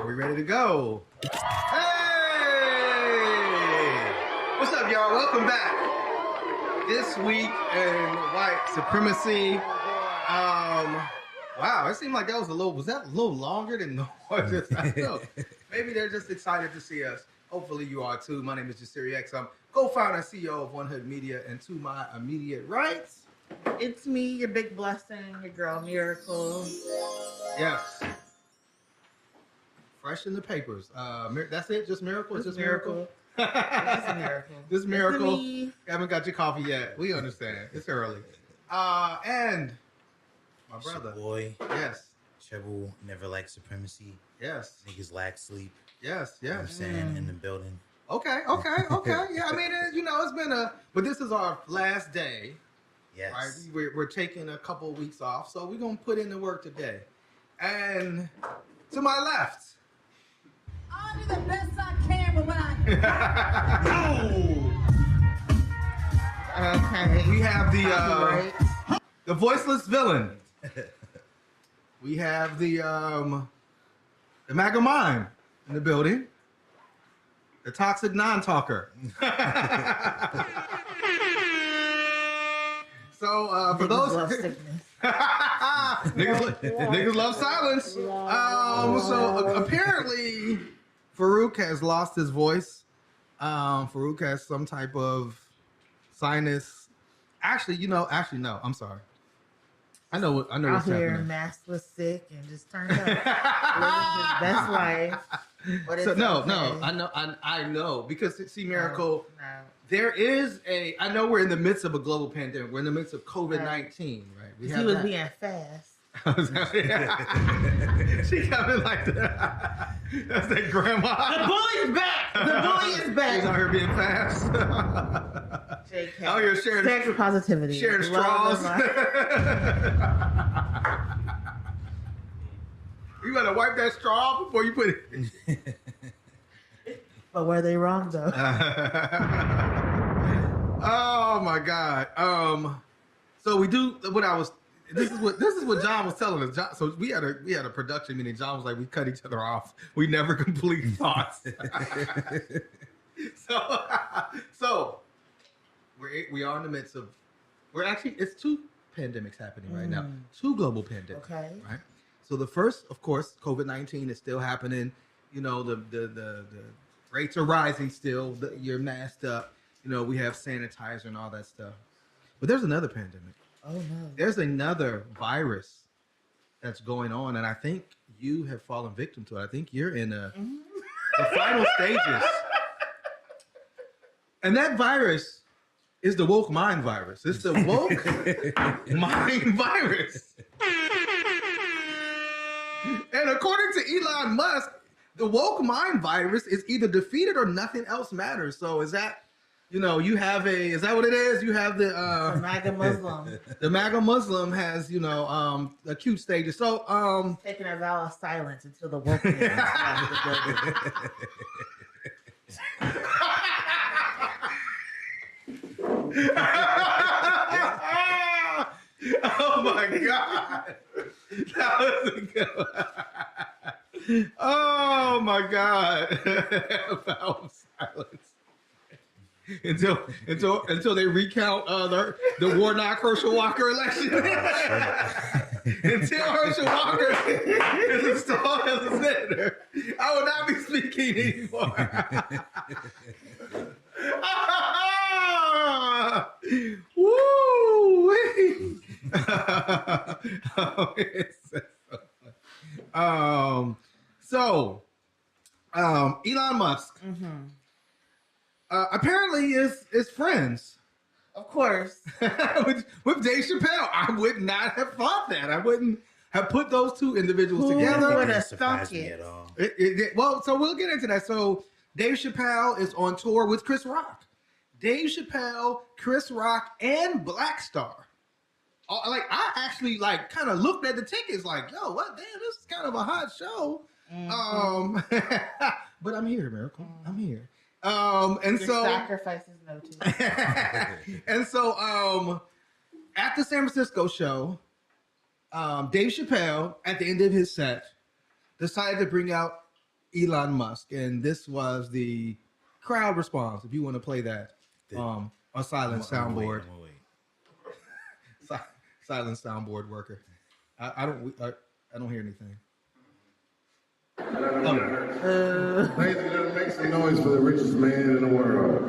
Are we ready to go? Hey! What's up, y'all? Welcome back. This week in White Supremacy. Wow, it seemed like that was a little longer than normal? I don't know. Maybe they're just excited to see us. Hopefully you are too. My name is Jasiri X. I'm co-founder and CEO of One Hood Media, and to my immediate right, it's me, your big blessing, your girl Miracle. Yes. Fresh in the papers. That's it? Just Miracle? Just Miracle. Just Miracle. Just Miracle. You haven't got your coffee yet. We understand. It's early. And my brother. Boy. Yes. Treble never liked supremacy. Yes. Niggas lack sleep. Yes. You know what I'm saying? In the building. Okay. Yeah, I mean, it's been but this is our last day. Yes. Right? We're taking a couple of weeks off, so we're going to put in the work today. And to my left. I'll do the best I can with what I Okay. We have the voiceless villain. We have the MAGA mime in the building. The toxic non-talker. So for those niggas love silence. So apparently Farouk has lost his voice. Farouk has some type of sinus. Actually, no. I'm sorry. I know what's happening. Maskless sick and just turned up, living his best life. But it's I know because see, Miracle. No. There is I know we're in the midst of a global pandemic. We're in the midst of COVID-19, right? He was being fast. She coming like that. That's that grandma. The bully's back. The bully is back. She's out here being fast. JK. Oh, you're sharing sexual positivity. Sharing straws. You gotta wipe that straw before you put it. But were they wrong though? Oh my God. So we do what I was. This is what John was telling us. So we had a production meeting. John was like, we cut each other off. We never complete thoughts. So we are in the midst of. It's two pandemics happening right now. Two global pandemics. Okay. Right. So the first, of course, COVID-19 is still happening. You know, the rates are rising still. You're masked up. You know, we have sanitizer and all that stuff. But there's another pandemic. Oh no. There's another virus that's going on, and I think you have fallen victim to it. I think you're in the final stages. And that virus is the woke mind virus. It's the woke mind virus. And according to Elon Musk, the woke mind virus is either defeated or nothing else matters. So is that, is that what it is? You have the MAGA Muslim. The MAGA Muslim has, acute stages. So taking a vow of silence until the woke man left the building. Oh my God. That was a good one. Oh my God. Vow of silence. Until they recount the Warnock Herschel Walker election. Until Herschel Walker is installed as a senator, I will not be speaking anymore. Woo! Elon Musk apparently is friends, of course, with Dave Chappelle. I would not have thought that. I wouldn't have put those two individuals Who together. would have thunk it? Well, so we'll get into that. So Dave Chappelle is on tour with Chris Rock. Dave Chappelle, Chris Rock, and Black Star. I actually kind of looked at the tickets like, yo, what? Damn, this is kind of a hot show. But I'm here, Miracle. I'm here. And Your so sacrifice is noted. And so at the San Francisco show, Dave Chappelle, at the end of his set, decided to bring out Elon Musk, and this was the crowd response. If you want to play that, a silent soundboard. Silent soundboard worker. I don't hear anything. Ladies and gentlemen, make some noise for the richest man in the world.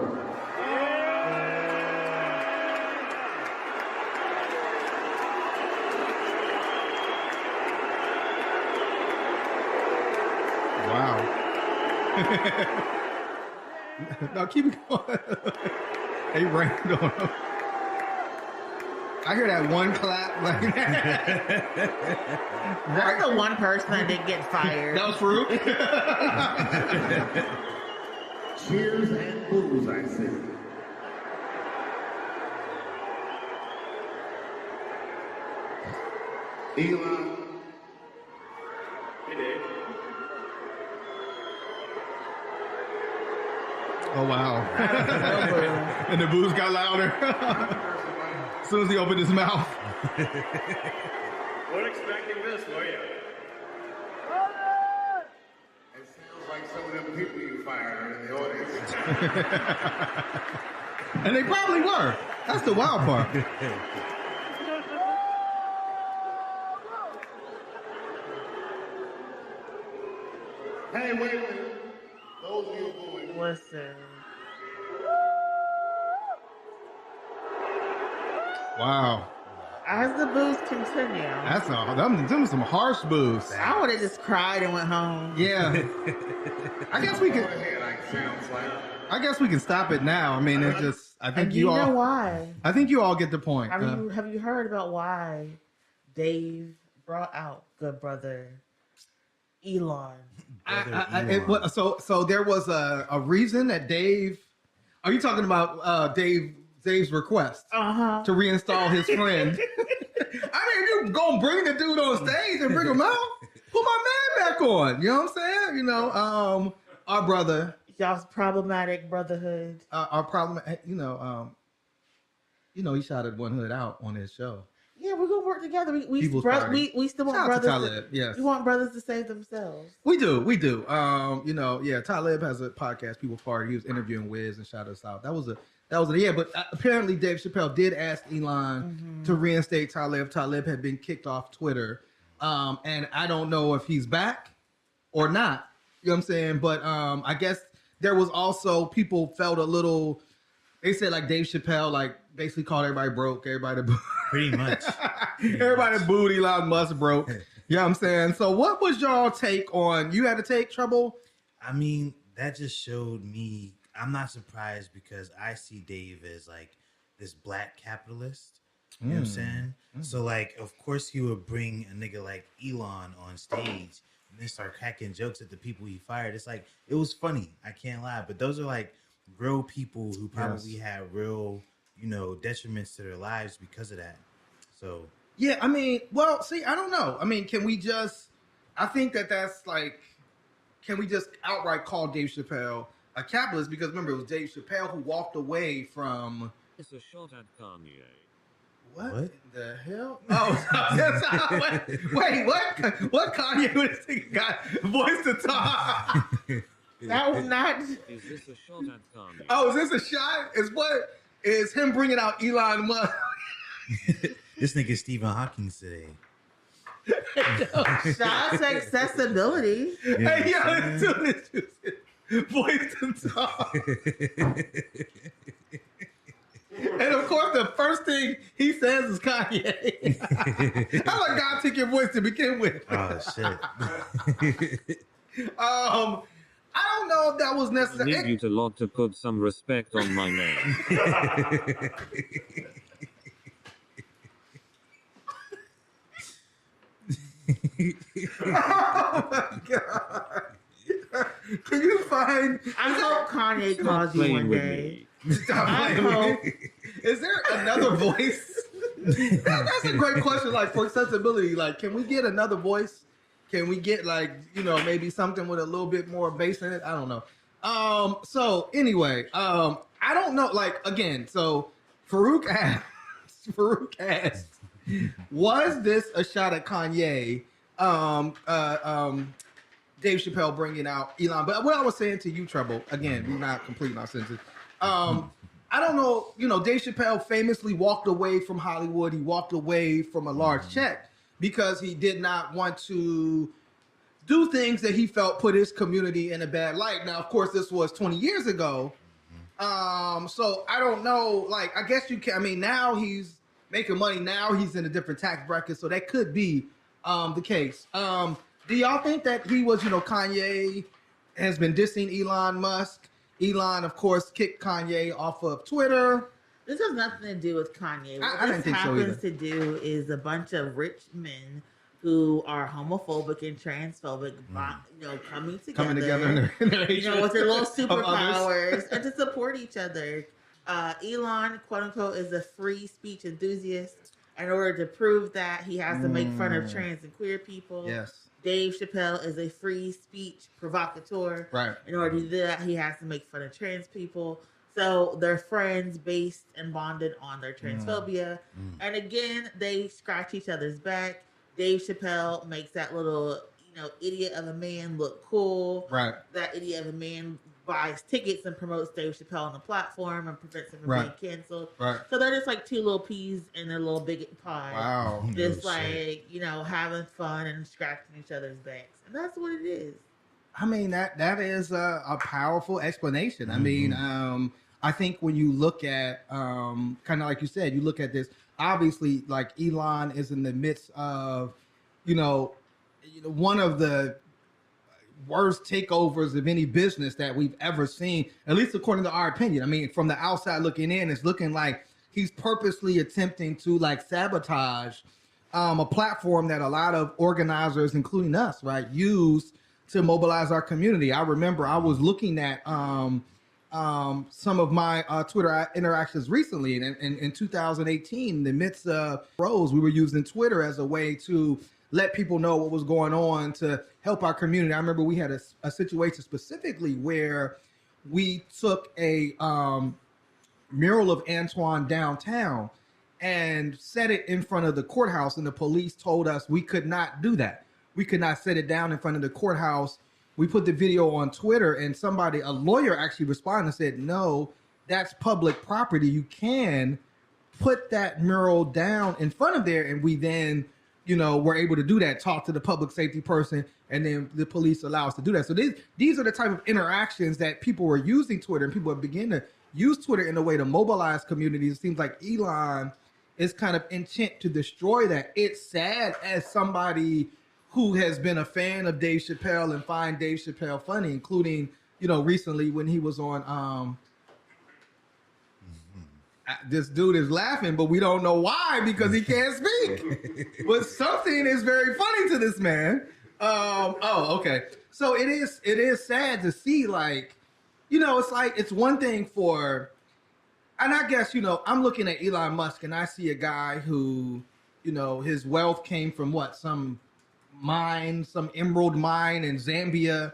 Wow. No, keep it going. They rained on him. I hear that one clap like that. That's the one person that didn't get fired. That was Farouk. Cheers and booze, I say. Elon. Hey, Dave. Oh, wow. And the booze got louder. As soon as he opened his mouth. Weren't expecting this, were you? It sounds like some of them people you fired are in the audience. And they probably were. That's the wild part. Hey, wait a minute. Those of you booing. Listen. Wow. As the booze continue, That's them some harsh booze. I would have just cried and went home. Yeah. I guess we can. I guess we can stop it now. I mean, it's just. I think And you know all. why? I think you all get the point. Have you heard about why Dave brought out good brother Elon? So there was a reason that Dave. Are you talking about Dave's request to reinstall his friend? I mean, you go bring the dude on stage and bring him out. Put my man back on. You know what I'm saying? You know, our brother. Y'all's problematic brotherhood. Our problem. You know, he shouted one hood out on his show. Yeah, we're gonna work together. We still Shout want out to brothers. Talib, yes. We want brothers to save themselves. We do. You know, yeah. Talib has a podcast, People Party. He was interviewing Wiz and shout us out. That was yeah. But apparently, Dave Chappelle did ask Elon to reinstate Talib. Talib had been kicked off Twitter, and I don't know if he's back or not. You know what I'm saying? But I guess there was also people felt a little. They said like Dave Chappelle like basically called everybody broke. Everybody Pretty much. Everybody booed Elon Musk broke. You know what I'm saying? So what was y'all take on, you had to take trouble? I mean, that just showed me, I'm not surprised because I see Dave as like this black capitalist. You know what I'm saying? So like, of course he would bring a nigga like Elon on stage and then start cracking jokes at the people he fired. It's like, it was funny. I can't lie. But those are like real people who probably had real, you know, detriments to their lives because of that. So yeah, I mean, well, see, I don't know. I mean, can we just? I think that's like, can we just outright call Dave Chappelle a capitalist? Because remember, it was Dave Chappelle who walked away from. It's a shot at Kanye. What the hell? Oh, wait, what? What Kanye was thinking? Got voice to talk. That was not. Is this a shot at Kanye? Oh, is this a shot? Is him bringing out Elon Musk? this nigga Stephen Hawking today. Shots accessibility. Yeah, hey, yo, let's do this. Voice to talk. And of course, the first thing he says is Kanye. How about God took your voice to begin with? Oh shit. I don't know if that was necessary. I need you to lot to put some respect on my name. Oh my God. Can you find? I hope Kanye calls you one day. Stop playing with me. Is there another voice? That's a great question. Like for accessibility, like can we get another voice? Can we get like, you know, maybe something with a little bit more bass in it? I don't know. So anyway, I don't know. Like again, so Farouk asked, was this a shot at Kanye? Dave Chappelle bringing out Elon. But what I was saying to you, Trouble, again, we're not completing our sentences. I don't know, Dave Chappelle famously walked away from Hollywood. He walked away from a large check because he did not want to do things that he felt put his community in a bad light. Now, of course, this was 20 years ago. So I don't know, I guess you can, now he's making money. Now he's in a different tax bracket. So that could be the case. Do y'all think that he was, Kanye has been dissing Elon Musk? Elon, of course, kicked Kanye off of Twitter. This has nothing to do with Kanye. What I didn't think so either. happens to do is a bunch of rich men who are homophobic and transphobic, coming together in their with their little superpowers and to support each other. Elon, quote unquote, is a free speech enthusiast. In order to prove that, he has to make fun of trans and queer people. Yes. Dave Chappelle is a free speech provocateur. Right. In order to do that, he has to make fun of trans people. So they're friends based and bonded on their transphobia. And again, they scratch each other's back. Dave Chappelle makes that little, idiot of a man look cool. Right. That idiot of a man buys tickets and promotes Dave Chappelle on the platform and prevents him from being canceled. Right. So they're just like two little peas in a little big pie. Wow. Just having fun and scratching each other's backs. And that's what it is. That is a powerful explanation. I think when you look at, kind of like you said, you look at this, obviously, like Elon is in the midst of, one of the worst takeovers of any business that we've ever seen, at least according to our opinion. From the outside looking in, it's looking like he's purposely attempting to sabotage a platform that a lot of organizers, including us, right, use to mobilize our community. I remember I was looking at some of my Twitter interactions recently, and in 2018, in the midst of Rose, we were using Twitter as a way to let people know what was going on to help our community. I remember we had a situation specifically where we took a mural of Antoine downtown and set it in front of the courthouse, and the police told us we could not do that. We could not set it down in front of the courthouse. We put the video on Twitter, and a lawyer actually responded and said, no, that's public property. You can put that mural down in front of there. And we then, were able to do that, talk to the public safety person, and then the police allow us to do that. So these are the type of interactions that people were using Twitter, and people have begun to use Twitter in a way to mobilize communities. It seems like Elon is kind of intent to destroy that. It's sad as somebody who has been a fan of Dave Chappelle and find Dave Chappelle funny, including, recently when he was on, this dude is laughing, but we don't know why because he can't speak. But something is very funny to this man. Okay. So it is sad to see, it's one thing for, and I guess, I'm looking at Elon Musk and I see a guy who, his wealth came from some emerald mine in Zambia.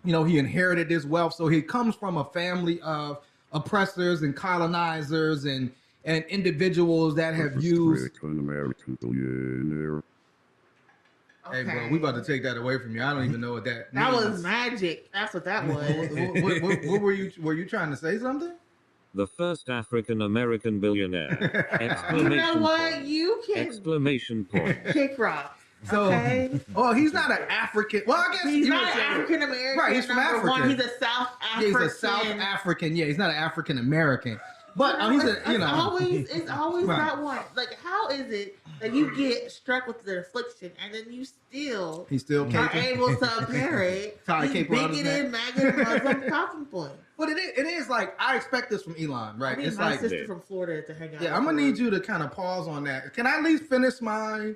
He inherited this wealth. So he comes from a family of oppressors and colonizers and individuals that have used. American billionaire. Hey, bro, we about to take that away from you. I don't even know what that That means. was magic. That's what that was. What were you trying to say something? The first African American billionaire. You know what? You can Exclamation point. kick rocks. So, Okay. He's not an African. Well, I guess He's not African American. Right, he's from number Africa. one. He's a South African. Yeah, he's a South African. Yeah, he's not an African American. But he's it's always Right. that one. How is it that you get struck with the affliction and then you still He's still are caping. able to parrot Tie a these cape around his bigoted, MAGA Muslim talking points? But it is I expect this from Elon, right? I need It's my like, sister from Florida to hang out. yeah, I'm gonna need you to kind of pause on that. Can I at least finish my?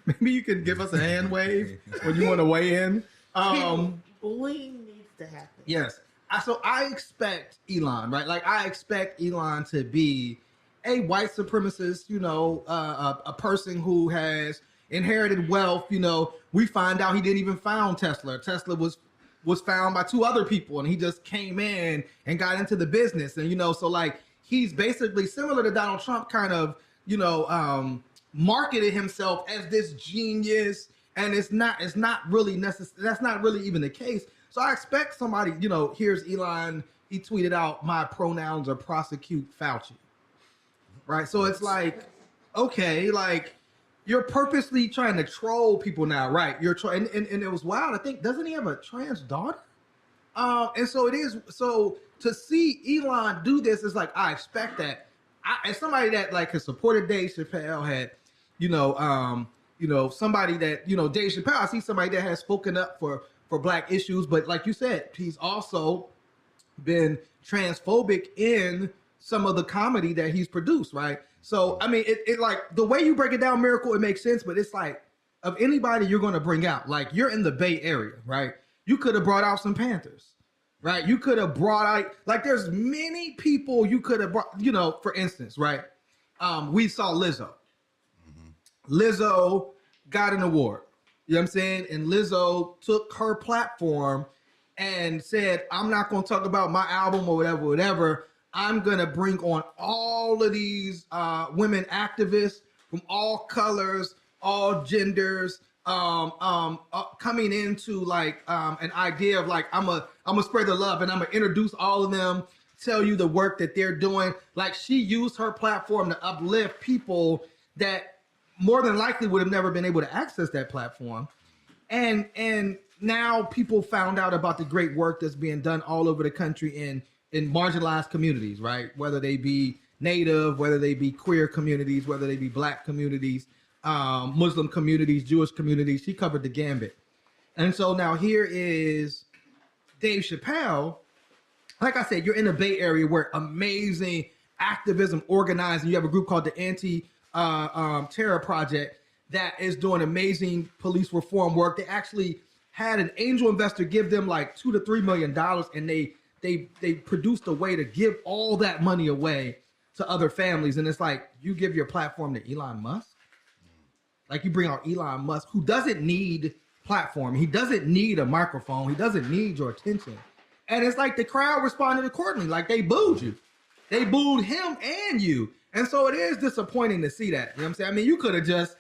Maybe you can give us a hand wave when you want to weigh in. Bullying needs to happen. Yes. So I expect Elon, right? I expect Elon to be a white supremacist, a person who has inherited wealth. We find out he didn't even found Tesla. Tesla was found by two other people, and he just came in and got into the business. And, so he's basically similar to Donald Trump, kind of, marketed himself as this genius And it's not really necessary. That's not really even the case. So I expect somebody, here's Elon, he tweeted out, my pronouns are prosecute Fauci. Right. So it's like, okay, like you're purposely trying to troll people now, right? You're trying, and it was wild. I think, doesn't he have a trans daughter? And so it is. So to see Elon do this is like, I expect that. As somebody that like has supported Dave Chappelle, had, somebody that, Dave Chappelle, I see somebody that has spoken up for Black issues, but like you said, he's also been transphobic in some of the comedy that he's produced, right? So, I mean, it like the way you break it down, Miracle, it makes sense, but it's like, of anybody you're going to bring out, like you're in the Bay Area, right? You could have brought out some Panthers, right? You could have brought out, like there's many people you could have brought, for instance, right? We saw Lizzo. Lizzo got an award. You know what I'm saying? And Lizzo took her platform and said, I'm not going to talk about my album or whatever. I'm going to bring on all of these women activists from all colors, all genders, coming into like an idea of like, I'm gonna spread the love and I'm gonna introduce all of them, tell you the work that they're doing. Like she used her platform to uplift people that more than likely would have never been able to access that platform. And now people found out about the great work that's being done all over the country in marginalized communities, right? Whether they be Native, whether they be queer communities, whether they be Black communities, Muslim communities, Jewish communities. She covered the gambit. And so now here is Dave Chappelle. Like I said, you're in the Bay Area where amazing activism organized. You have a group called the Anti-Terror Project that is doing amazing police reform work. They actually had an angel investor give them like $2 to $3 million, and they produced a way to give all that money away to other families. And it's like, you give your platform to Elon Musk. Like you bring out Elon Musk, who doesn't need platform. He doesn't need a microphone. He doesn't need your attention. And it's like the crowd responded accordingly. Like they booed you. They booed him and you. And so it is disappointing to see that. You know what I'm saying? I mean, you could have just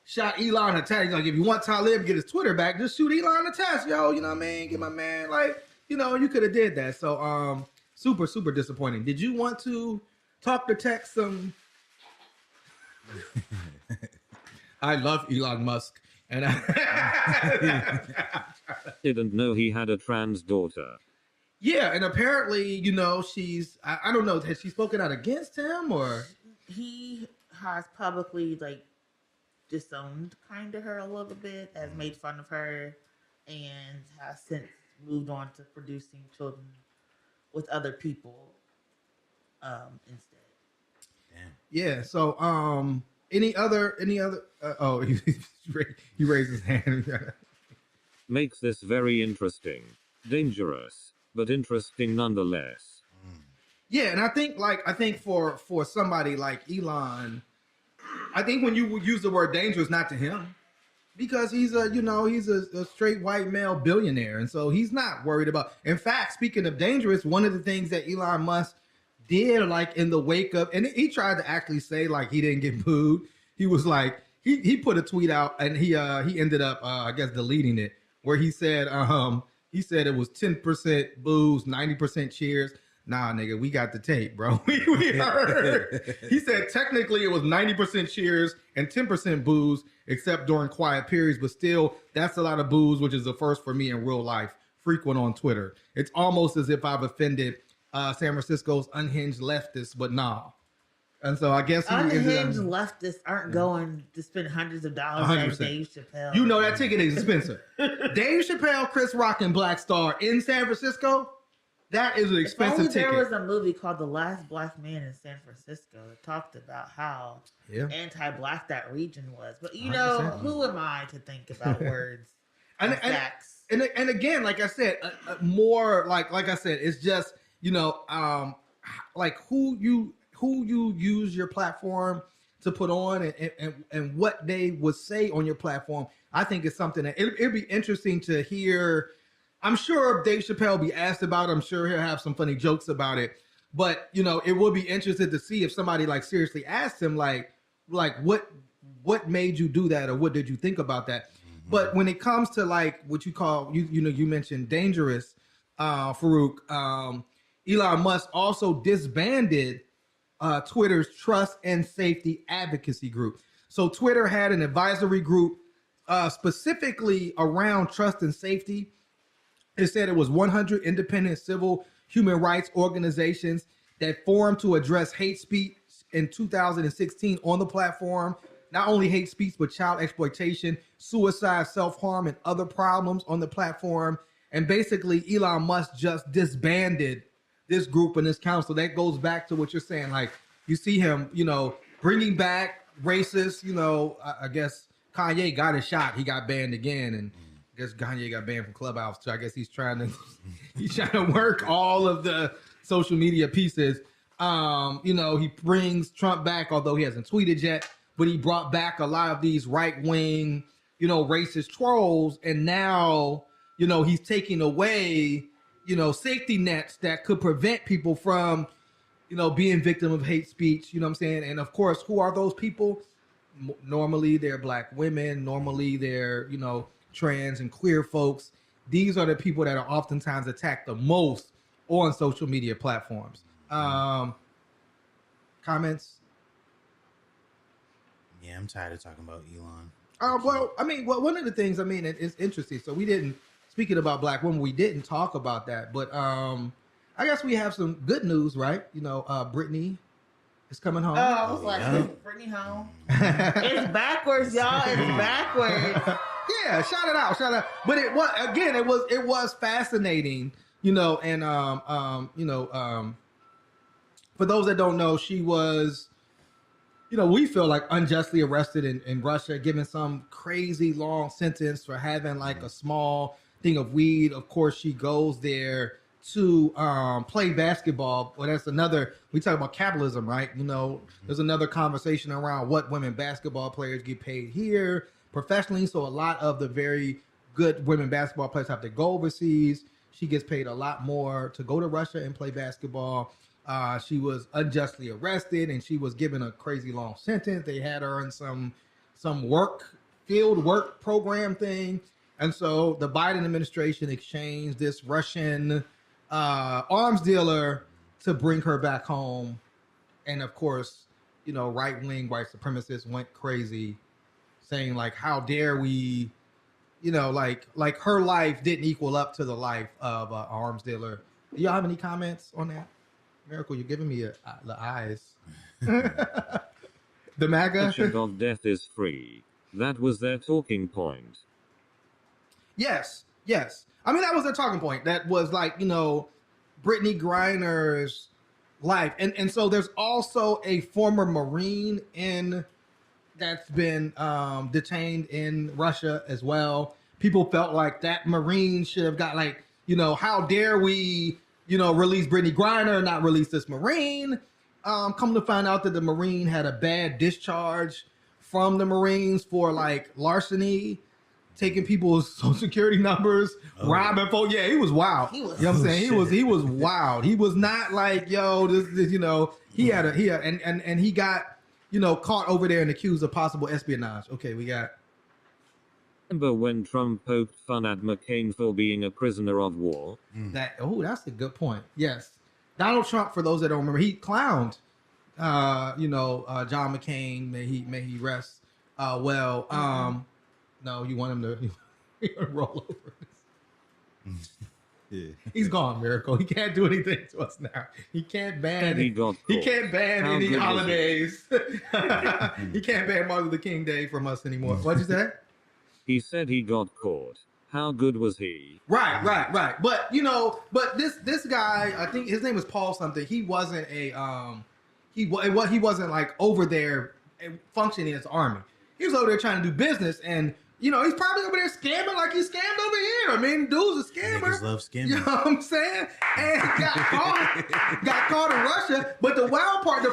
shot Elon a text. Like if you want Talib to get his Twitter back, just shoot Elon a text, yo. You know what I mean? Get my man, like, you could have did that. So super, super disappointing. Did you want to talk to text some? I love Elon Musk, and I didn't know he had a trans daughter. Yeah, and apparently, she's I don't know, has she spoken out against him or? He has publicly like disowned kind of her a little bit, has made fun of her, and has since moved on to producing children with other people instead. Damn. Yeah. So any other oh, he raised his hand. Makes this very interesting. Dangerous, but interesting nonetheless. Yeah, and I think for somebody like Elon, I think when you use the word dangerous, not to him, because he's a straight white male billionaire, and so he's not worried about. In fact, speaking of dangerous, one of the things that Elon Musk did, like in the wake of, and he tried to actually say like he didn't get booed. He was like he put a tweet out, and he ended up I guess deleting it, where he said it was 10% boos, 90% cheers. Nah, nigga, we got the tape, bro. we heard. He said technically it was 90% cheers and 10% boos, except during quiet periods, but still, that's a lot of boos, which is a first for me in real life, frequent on Twitter. It's almost as if I've offended San Francisco's unhinged leftists, but nah. And so I guess unhinged leftists aren't going to spend hundreds of dollars on Dave Chappelle. You know that ticket is expensive. Dave Chappelle, Chris Rock, and Black Star in San Francisco. That is an expensive ticket. There was a movie called The Last Black Man in San Francisco that talked about how anti-black that region was. But who am I to think about words and facts? And again, like I said, more like I said, it's just like who you use your platform to put on and what they would say on your platform. I think it's something that it'd be interesting to hear. I'm sure Dave Chappelle will be asked about it. I'm sure he'll have some funny jokes about it. But, it would be interesting to see if somebody like seriously asked him like what made you do that, or what did you think about that? But when it comes to like what you call you mentioned dangerous, Farouk, Elon Musk also disbanded Twitter's trust and safety advocacy group. So Twitter had an advisory group specifically around trust and safety. It said it was 100 independent civil human rights organizations that formed to address hate speech in 2016 on the platform. Not only hate speech, but child exploitation, suicide, self-harm, and other problems on the platform. And basically, Elon Musk just disbanded this group and this council. That goes back to what you're saying. Like, you see him, bringing back racist, I guess Kanye got a shot. He got banned again. And I guess Kanye got banned from Clubhouse. So I guess he's trying to work all of the social media pieces. He brings Trump back, although he hasn't tweeted yet. But he brought back a lot of these right-wing, racist trolls. And now, he's taking away, safety nets that could prevent people from, being victim of hate speech. You know what I'm saying? And of course, who are those people? Normally, they're Black women. Normally, they're, trans and queer folks. These are the people that are oftentimes attacked the most on social media platforms. Comments? Yeah, I'm tired of talking about Elon. One of the things, it's interesting. So speaking about Black women, we didn't talk about that, but I guess we have some good news, right? Brittany is coming home. Oh, I was like, is Brittany home? It's backwards, y'all. It's backwards. Yeah, shout it out. But it was fascinating, for those that don't know, she was, we feel like unjustly arrested in Russia, given some crazy long sentence for having like a small thing of weed. Of course, she goes there to play basketball. Well, that's we talk about capitalism, right? There's another conversation around what women basketball players get paid here professionally. So a lot of the very good women basketball players have to go overseas. She gets paid a lot more to go to Russia and play basketball. She was unjustly arrested and she was given a crazy long sentence. They had her in some field work program thing. And so the Biden administration exchanged this Russian arms dealer to bring her back home. And of course, right-wing white supremacists went crazy saying like, how dare we, like her life didn't equal up to the life of an arms dealer. Do y'all have any comments on that? Miracle, you're giving me the eyes. The MAGA? of death is free. That was their talking point. Yes. I mean, that was their talking point. That was like, Brittany Griner's life. And so there's also a former Marine that's been detained in Russia as well. People felt like that Marine should have got like, how dare we, release Brittany Griner, not release this Marine. Come to find out that the Marine had a bad discharge from the Marines for like larceny, taking people's social security numbers, robbing folks. Yeah, he was wild. He was, what I'm saying? He was wild. He was not like, he had and he got, caught over there and accused of possible espionage. Okay, we got. Remember when Trump poked fun at McCain for being a prisoner of war? That's a good point. Yes. Donald Trump, for those that don't remember, he clowned, John McCain. May he rest well. No, you want him to roll over. Yeah. He's gone, Miracle. He can't do anything to us now. He can't ban. He can't ban any holidays. He can't ban Martin Luther King Day from us anymore. What'd you say? He said he got caught. How good was he? Right. But this guy, I think his name was Paul something. He wasn't he wasn't like over there functioning as army. He was over there trying to do business, and he's probably over there scamming like he scammed over here. I mean, dude's a scammer. Niggas love scamming. You know what I'm saying? And got caught in Russia. But the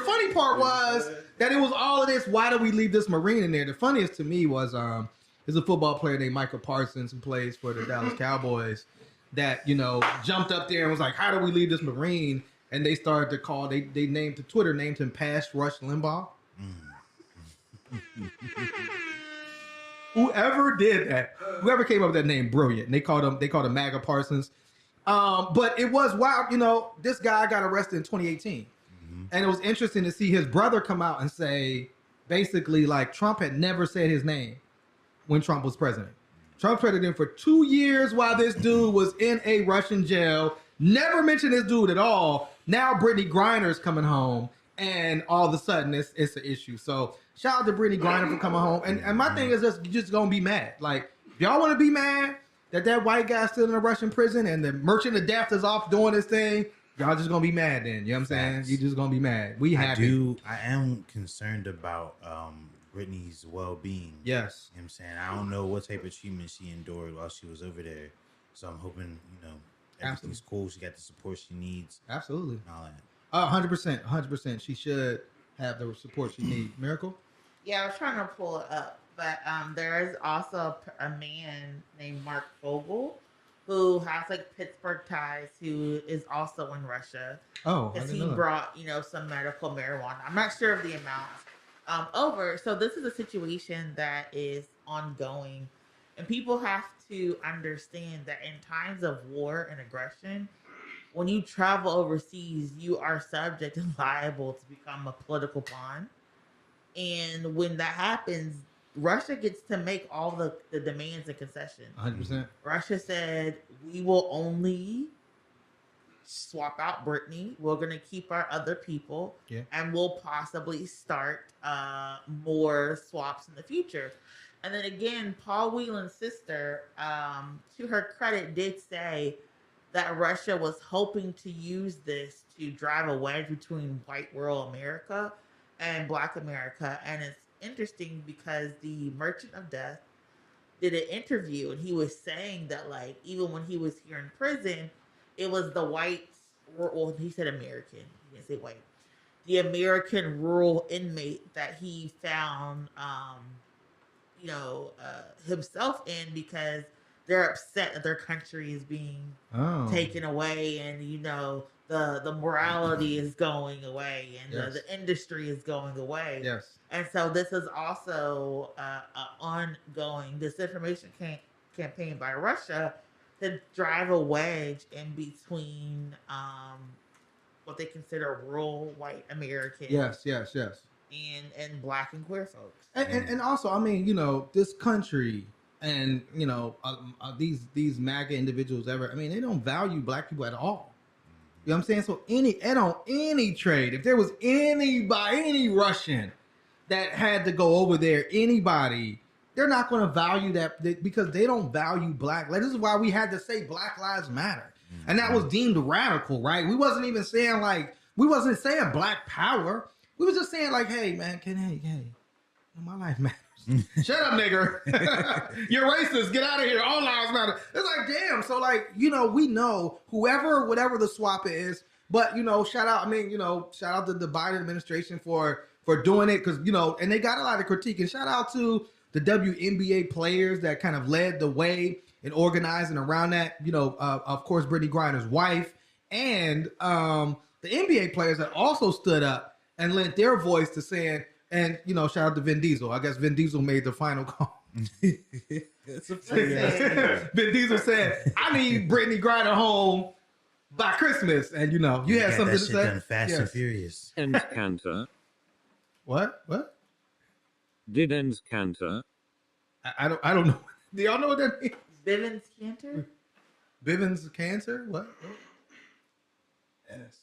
funny part was that it was all of this. Why do we leave this Marine in there? The funniest to me was there's a football player named Michael Parsons who plays for the Dallas Cowboys that, jumped up there and was like, how do we leave this Marine? And they started to call, they named him Past Rush Limbaugh. Whoever did that, whoever came up with that name, brilliant. And they called him MAGA Parsons. But it was wild. You know, this guy got arrested in 2018. And it was interesting to see his brother come out and say, basically, like, Trump had never said his name when Trump was president. Trump traded him for 2 years while this dude was in a Russian jail. Never mentioned this dude at all. Now Brittany Griner's coming home, and all of a sudden it's an issue. So shout out to Brittany Griner for coming home. And my thing is you're just gonna be mad. Like, if y'all want to be mad that white guy's still in a Russian prison and the merchant of death is off doing his thing, y'all just gonna be mad then. You know what I'm saying? You just gonna be mad. We happy. I am concerned about Brittany's well-being. Yes. You know what I'm saying? I don't know what type of treatment she endured while she was over there. So I'm hoping, everything's cool. She got the support she needs. Absolutely. And all that. 100%. She should have the support she needs. Miracle? Yeah, I was trying to pull it up, but there is also a man named Mark Fogel who has like Pittsburgh ties, who is also in Russia. Oh, because he brought some medical marijuana. I'm not sure of the amount over. So this is a situation that is ongoing, and people have to understand that in times of war and aggression, when you travel overseas, you are subject and liable to become a political pawn. And when that happens, Russia gets to make all the demands and concessions. 100%. Russia said, we will only swap out Brittany. We're going to keep our other people. Yeah. And we'll possibly start more swaps in the future. And then again, Paul Whelan's sister, to her credit, did say that Russia was hoping to use this to drive a wedge between white rural America and Black America. And it's interesting because the Merchant of Death did an interview, and he was saying that, like, even when he was here in prison, it was the whites, well, he said American, he didn't say white, the American rural inmate that he found, himself in, because they're upset that their country is being taken away, and the morality is going away, and the industry is going away. Yes. And so this is also an ongoing disinformation campaign by Russia to drive a wedge in between what they consider rural white Americans. Yes. And Black and queer folks. And also, I mean, this country and, these MAGA individuals they don't value Black people at all. You know what I'm saying? So any trade, if there was any Russian that had to go over there, anybody, they're not going to value that because they don't value Black. Like, this is why we had to say Black Lives Matter. And that was deemed radical, right? We wasn't even saying Black Power. We was just saying like, hey, man, my life matters. Shut up, nigger. You're racist. Get out of here. All lives matter. It's like, damn. So like, we know whatever the swap is, but shout out to the Biden administration for doing it. Cause and they got a lot of critique, and shout out to the WNBA players that kind of led the way in organizing around that, of course, Brittany Griner's wife, and the NBA players that also stood up and lent their voice to saying, and shout out to Vin Diesel. I guess Vin Diesel made the final call. Vin Diesel said, "I need Brittany Griner home by Christmas," and you had something to say. Done Fast and Furious. Ends Cantor. What? Did ends Cantor? I don't know. Do y'all know what that means? Bivens Cantor? Bivens Cancer? What? Ennis.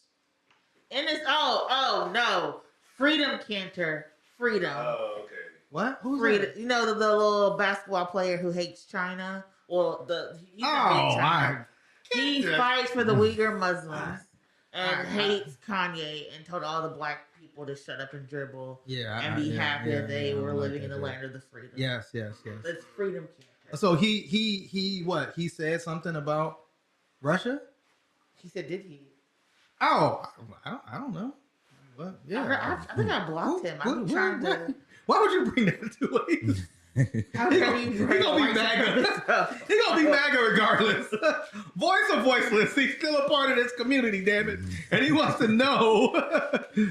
Oh no. Freedom Cantor. Freedom. Oh, okay. What? Who's Freedom. that? The little basketball player who hates China. Well, he fights for the Uyghur Muslims and hates Kanye, and told all the Black people to shut up and dribble. And be happy that they were living in the land of the freedom. Yes. That's Freedom Cantor. So he what? He said something about Russia? He said, did he? Oh, I don't know. What? Yeah. I think I blocked him. I'm trying to. Why would you bring that to it? How can you bring He gonna be MAGA. He gonna be MAGA regardless. Voice or voiceless, he's still a part of this community, damn it. And he wants to know.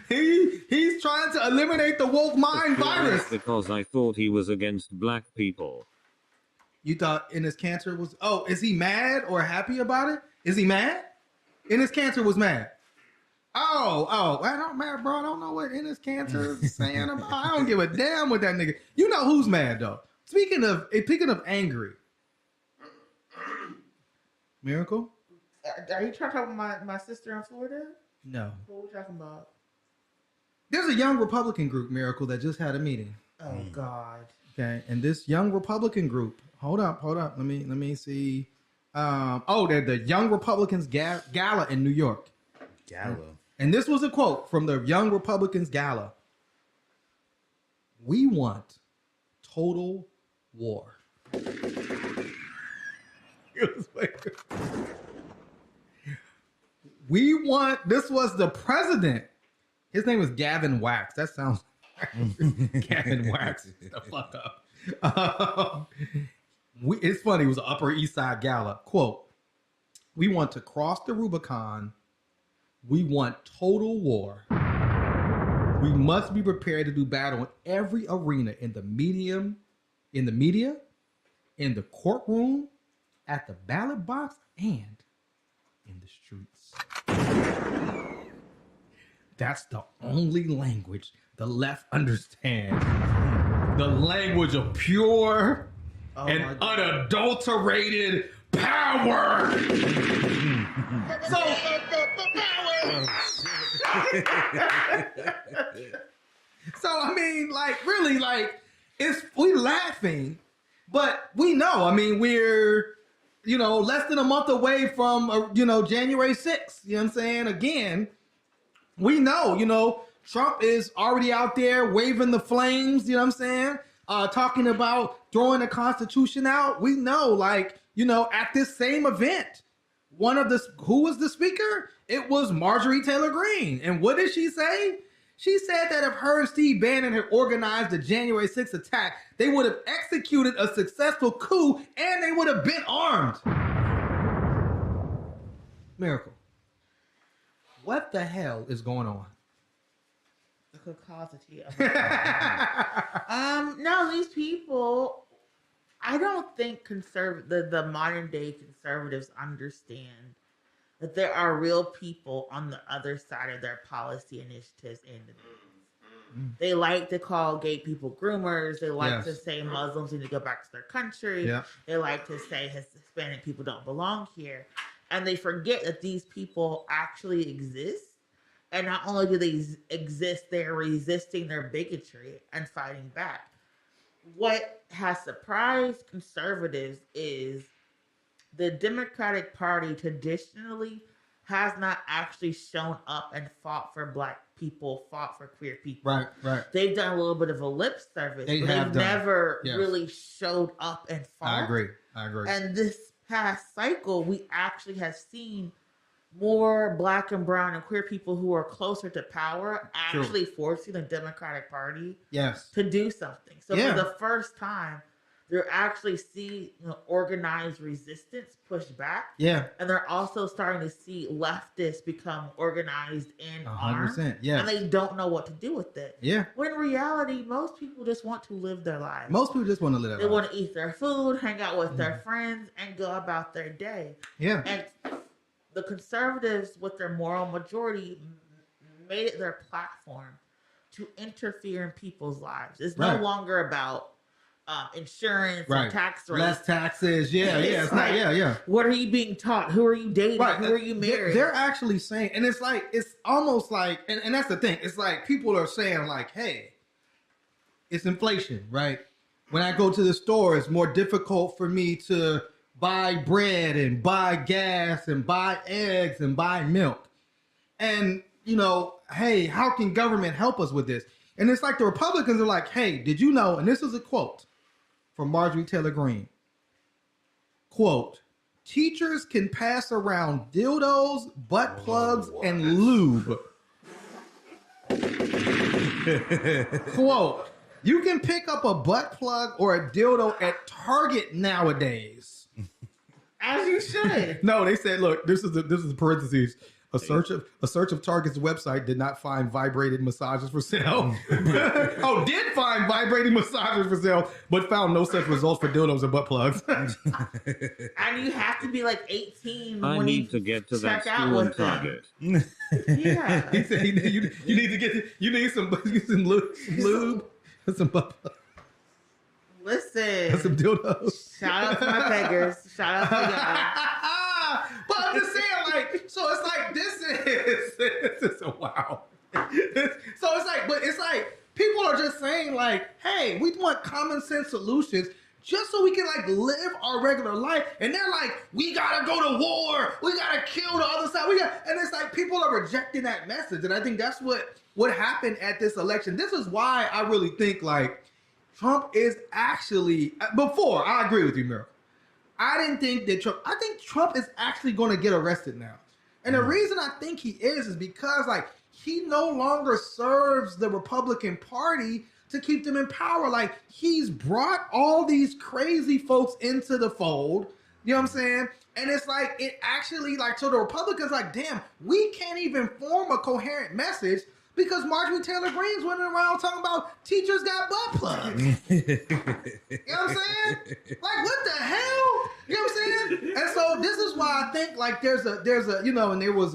He's trying to eliminate the woke mind virus. Because I thought he was against Black people. You thought Enes Kanter was... Oh, is he mad or happy about it? Is he mad? Enes Kanter was mad. Oh, I don't mad, bro. I don't know what Enes Kanter is saying about. I don't give a damn what that nigga. You know who's mad though. Speaking of angry, Miracle. Are you trying to talk about my sister in Florida? No. What are we talking about? There's a young Republican group, Miracle, that just had a meeting. Oh God. Okay, and this young Republican group. Hold up. Let me see. They're the Young Republicans Gala in New York. Gala. And this was a quote from the Young Republicans Gala. We want total war. This was the president. His name was Gavin Wax. That sounds Gavin Wax. The fuck up. It's funny. It was an Upper East Side Gala. Quote, we want to cross the Rubicon. We want total war. We must be prepared to do battle in every arena, in the media, in the courtroom, at the ballot box, and in the streets. That's the only language the left understands. The language of pure and unadulterated power. So I mean, like, really, like, we laughing, but we know. I mean, we're, less than a month away from, January 6th. You know what I'm saying? Again, we know, Trump is already out there waving the flames. You know what I'm saying? Talking about throwing the Constitution out. We know, like, at this same event, who was the speaker? It was Marjorie Taylor Greene. And what did she say? She said that if her and Steve Bannon had organized the January 6th attack, they would have executed a successful coup and they would have been armed. Miracle. What the hell is going on? The caucasity of no, these people, I don't think the modern day conservatives understand that there are real people on the other side of their policy initiatives and they like to call gay people groomers. They like to say Muslims need to go back to their country. Yeah. They like to say Hispanic people don't belong here. And they forget that these people actually exist. And not only do they exist, they're resisting their bigotry and fighting back. What has surprised conservatives is the Democratic Party traditionally has not actually shown up and fought for Black people, fought for queer people. Right. They've done a little bit of a lip service. They've never really showed up and fought. I agree. And this past cycle, we actually have seen more Black and brown and queer people who are closer to power actually forcing the Democratic Party to do something. So for the first time, they're actually seeing organized resistance push back. Yeah. And they're also starting to see leftists become organized in 100%. Yeah. And they don't know what to do with it. Yeah. When in reality, most people just want to live their lives. Most people just want to live their lives. They want to eat their food, hang out with their friends, and go about their day. Yeah. And the conservatives, with their moral majority, made it their platform to interfere in people's lives. It's no longer about insurance and tax rates. Less taxes. It's not. What are you being taught? Who are you dating? Who are you marrying? They're actually saying, and it's like, it's almost like, and that's the thing. It's like people are saying like, hey, it's inflation, right? When I go to the store, it's more difficult for me to buy bread and buy gas and buy eggs and buy milk. And, hey, how can government help us with this? And it's like the Republicans are like, hey, did you know? And this is a quote from Marjorie Taylor Greene. Quote, teachers can pass around dildos, butt plugs, and lube. Quote, you can pick up a butt plug or a dildo at Target nowadays. As you should. No, they said, look, this is the parentheses. A search of Target's website did not find vibrated massages for sale. Did find vibrating massages for sale, but found no such results for dildos and butt plugs. And you have to be like 18 I when need you to get to that check out school on with them. Target. Yeah. He said you need some lube, some butt plugs, Listen. some dildos. Shout out to my beggars. Shout out to y'all. But I'm just saying, like, so it's like this is wow. So it's like people are just saying, like, hey, we want common sense solutions just so we can like live our regular life. And they're like, we gotta go to war, we gotta kill the other side. And it's like people are rejecting that message. And I think that's what happened at this election. This is why I really think like Trump is actually before I agree with you, Miracle. I didn't think that I think Trump is actually going to get arrested now. And the reason I think he is because like he no longer serves the Republican Party to keep them in power. Like he's brought all these crazy folks into the fold. You know what I'm saying? And it's like, it actually like, so the Republicans like, damn, we can't even form a coherent message because Marjorie Taylor Greene's running around talking about teachers got butt plugs. You know what I'm saying? Like, what the hell? You know what I'm saying? And so this is why I think like there's a you know, and there was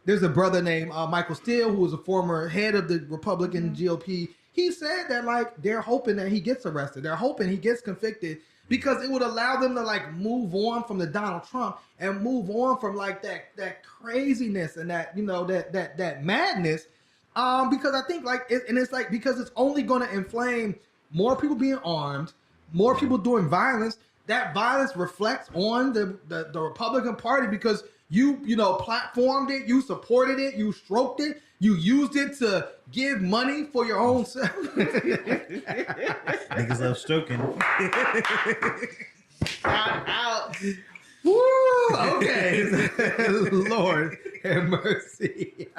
there's a brother named Michael Steele who was a former head of the Republican GOP. He said that like they're hoping that he gets arrested. They're hoping he gets convicted because it would allow them to like move on from the Donald Trump and move on from like that craziness and that, you know, that madness. Because I think like, it's like, because it's only going to inflame more people being armed, more people doing violence. That violence reflects on the Republican Party because you know, platformed it, you supported it, you stroked it, you used it to give money for your own self. Niggas love stroking. Shout out. Woo! Okay. Lord have mercy.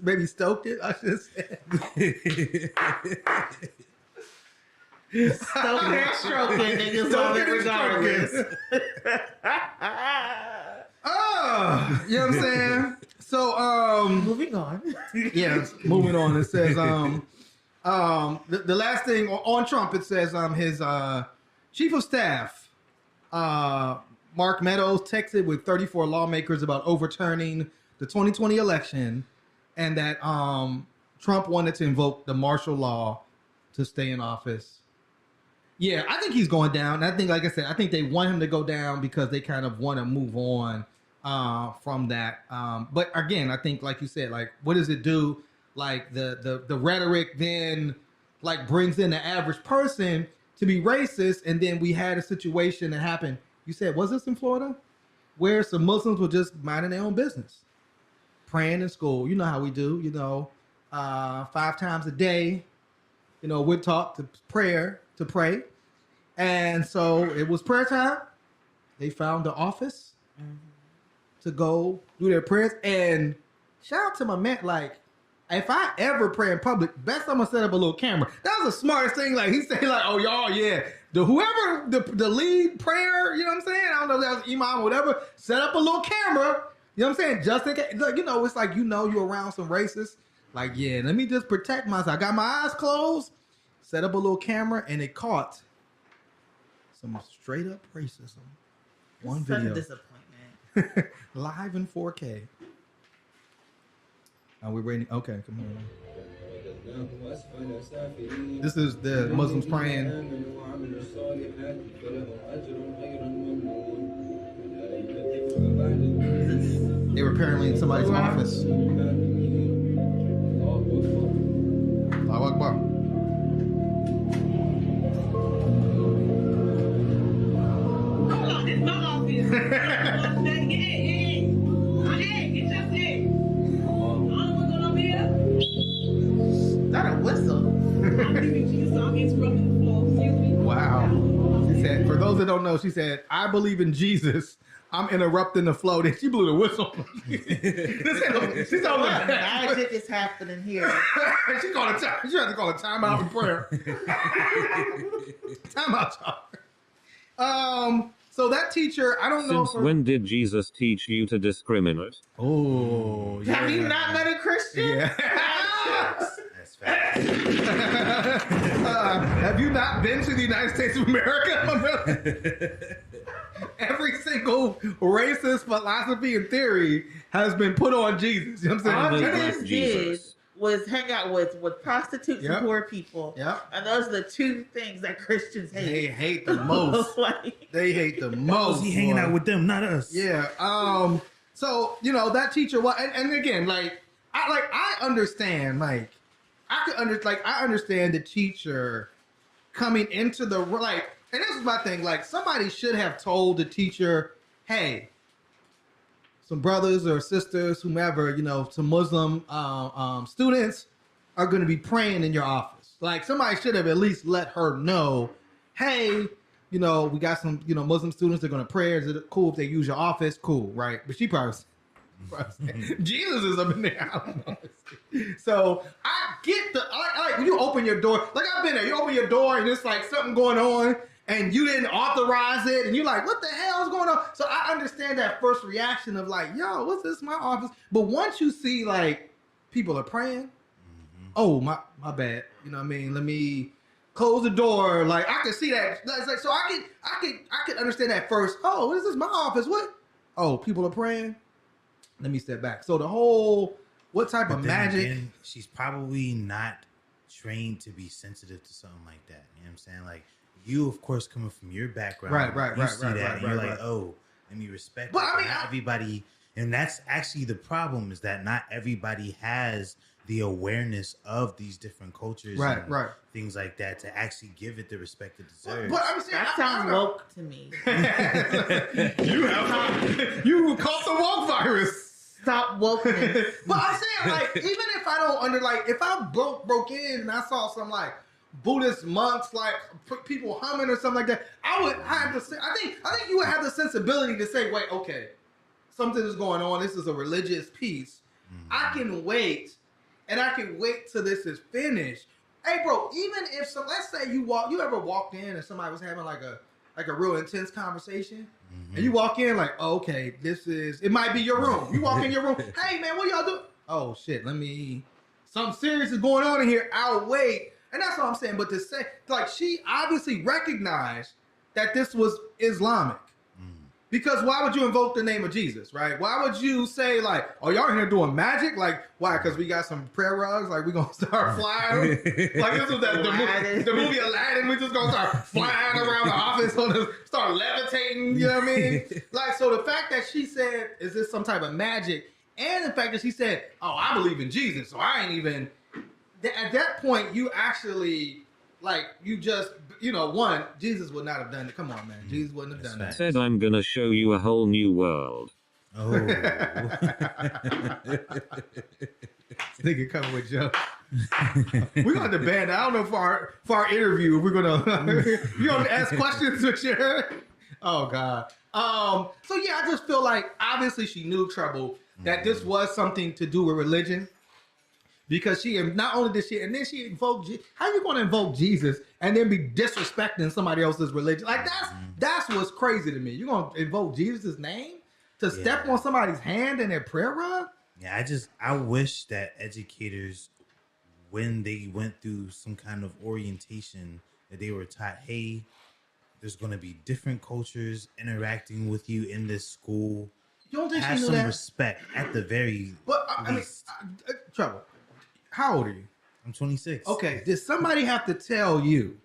Maybe stoked it, I should say. Stoking and stroking, niggas love it regardless. Oh, you know what I'm saying? So, Moving on. yes, moving on. It says, the last thing on Trump, it says, his chief of staff, Mark Meadows, texted with 34 lawmakers about overturning the 2020 election, and that Trump wanted to invoke the martial law to stay in office. Yeah, I think he's going down. I think, like I said, I think they want him to go down because they kind of want to move on from that. But again, I think, like you said, like, what does it do? Like the rhetoric then like brings in the average person to be racist, and then we had a situation that happened. You said, was this in Florida, where some Muslims were just minding their own business, praying in school? You know how we do. You know, 5 times a day. You know, we're taught to pray. And so it was prayer time. They found the office to go do their prayers. And shout out to my man, like, if I ever pray in public, best I'm gonna set up a little camera. That was the smartest thing. Like, he said, like, oh, y'all, yeah. Whoever the lead prayer, you know what I'm saying? I don't know if that was imam or whatever, set up a little camera. You know what I'm saying? Just in case, like, you know, it's like, you know, you're around some racists. Like, yeah, let me just protect myself. I got my eyes closed, set up a little camera, and it caught some straight up racism. One Such video. a disappointment. Live in 4K. Are we ready? Okay, come on. This is the Muslims praying. They were apparently in somebody's office. Allahu Akbar. It's my office. Is that a whistle? Wow. She said, for those that don't know, she said, I believe in Jesus. I'm interrupting the flow. Then she blew the whistle. She's all What magic is happening here? She called a time. She had to call a timeout in prayer. Timeout, y'all. So that teacher, I don't know. Since when did Jesus teach you to discriminate? Oh, yeah. Have you not met a Christian? Yeah. That's facts. Have you not been to the United States of America, my brother? Every single racist philosophy and theory has been put on Jesus. You know what I'm All saying? Like Jesus did Jesus. was hang out with prostitutes Yep. and poor people. Yep. And those are the two things that Christians They hate. hate the most. Like, They hate the Why most. was he hanging boy. out with them, not us? Yeah. So that teacher was, and again, I understand. I understand the teacher coming into the and this is my thing. Like, somebody should have told the teacher, "Hey, some brothers or sisters, whomever, some Muslim students are going to be praying in your office." Like, somebody should have at least let her know, "Hey, we got some, Muslim students that are going to pray. Is it cool if they use your office?" Cool, right? But she probably Jesus is up in there. I don't know. So I get like when you open your door, like I've been there. You open your door and it's like something going on, and you didn't authorize it, and you're like, "What the hell is going on?" So I understand that first reaction of like, "Yo, what's this? My office." But once you see like people are praying, oh my bad. You know what I mean? Let me close the door. Like, I can see that. It's like, so I could understand that first. Oh, what is this? My office? What? Oh, people are praying. Let me step back. So the whole, what type But of then magic? again, she's probably not trained to be sensitive to something like that. You know what I'm saying? Like, you, of course, coming from your background, you see that, and you're like, "Oh, let me respect." But it. I mean, not everybody, and that's actually the problem, is that not everybody has the awareness of these different cultures, and things like that, to actually give it the respect it deserves. But I'm saying, that sounds woke to me. you caught the woke virus. Stop wokeness. But I'm saying, like, even if I don't if I broke in and I saw some like Buddhist monks, like people humming or something like that, I would have to say, I think you would have the sensibility to say, "Wait, okay, something is going on. This is a religious piece. I can wait, and I can wait till this is finished." Hey, bro, even if let's say you ever walked in and somebody was having like a real intense conversation, and you walk in like, "Oh, okay, it might be your room." You walk in your room, "Hey man, what y'all do?" "Oh shit, something serious is going on in here. I'll wait." And that's what I'm saying. But to say, like, she obviously recognized that this was Islamic. Because why would you invoke the name of Jesus, right? Why would you say, like, "Oh, y'all in here doing magic?" Like, why? Because we got some prayer rugs? Like, we gonna start flying? Like, this was the movie Aladdin. We just gonna start flying around the office, start levitating, you know what I mean? Like, so the fact that she said, "Is this some type of magic?" And the fact that she said, "Oh, I believe in Jesus, so I ain't even..." At that point, you actually, like, you just, one, Jesus would not have done it. Come on, man. Jesus wouldn't have done that. Said, "I'm gonna show you a whole new world." Oh. Nigga coming with jokes. We're going to ban that. I don't know for our interview, we're going to, you going to ask questions with your, oh God. So yeah, I just feel like obviously she knew trouble, that this was something to do with religion. Because she, not only did she, and then she invoked, how you going to invoke Jesus and then be disrespecting somebody else's religion? Like, that's what's crazy to me. You're going to invoke Jesus' name to step on somebody's hand in their prayer rug? Yeah, I wish that educators, when they went through some kind of orientation, that they were taught, "Hey, there's going to be different cultures interacting with you in this school. You don't think Have she knew some that? respect at the very But I mean, least." Trouble. How old are you? I'm 26. Okay, did somebody have to tell you,